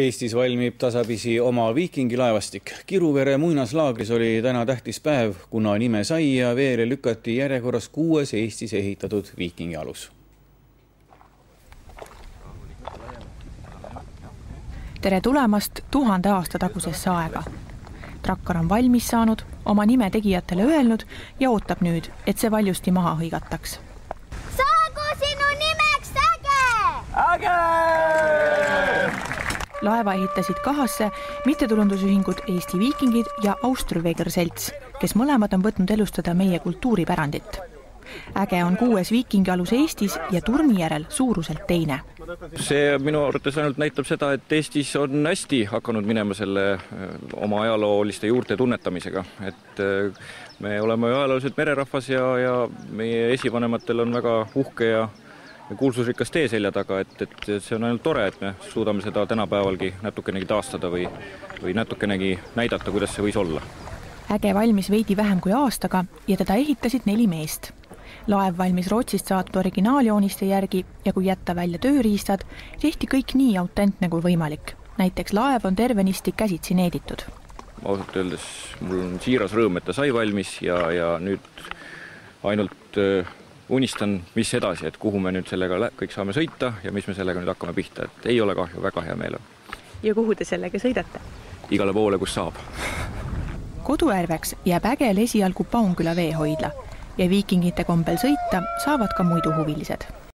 Eestis valmib tasapisi oma viikingilaevastik. Kiruvere muinaslaagris oli täna tähtis päev, kuna nime sai ja veere lükati järjekorras 6. Eestis ehitatud viikingialus. Tere tulemast 1000 aasta tagusesse aega. Trakkar on valmis saanud, oma nime tegijatele öelnud ja ootab nüüd, et see valjusti maha hõigataks. Saagu sinu nimeks Äge! Äge! Laeva ehitasid kahasse mittetulundusühingud Eesti Viikingid ja Austrveger Selts, kes mõlemad on võtnud elustada meie kultuuripärandit. Äge on 6. viikingialus Eestis ja Turmi järel suuruselt teine. See minu arvates ainult näitab seda, et Eestis on hästi hakanud minema selle oma ajalooliste juurte tunnetamisega. Et me oleme ajalooliselt mererahvas ja meie esivanematel on väga uhke ja kuulsusrikas tee selja taga, et see on ainult tore, et me suudame seda tänapäevalgi natukenegi taastada või natukenegi näidata, kuidas see võis olla. Äge valmis veidi vähem kui aastaga ja teda ehitasid 4 meest. Laev valmis Rootsist saadud originaaljooniste järgi ja kui jätta välja tööriistad, tehti kõik nii autentne kui võimalik. Näiteks laev on tervenisti käsitsi needitud. Ausalt öeldes mul on siiras rõõm, et ta sai valmis ja nüüd ainult unistan, mis edasi, et kuhu me nüüd sellega kõik saame sõita ja mis me sellega nüüd hakkame pihta. Et ei ole kahju, väga hea meel on. Ja kuhu te sellega sõidate? Igale poole, kus saab. Koduärveks jääb Ägel esialgu Paunküla veehoidla ja viikingite kombel sõita saavad ka muidu huvilised.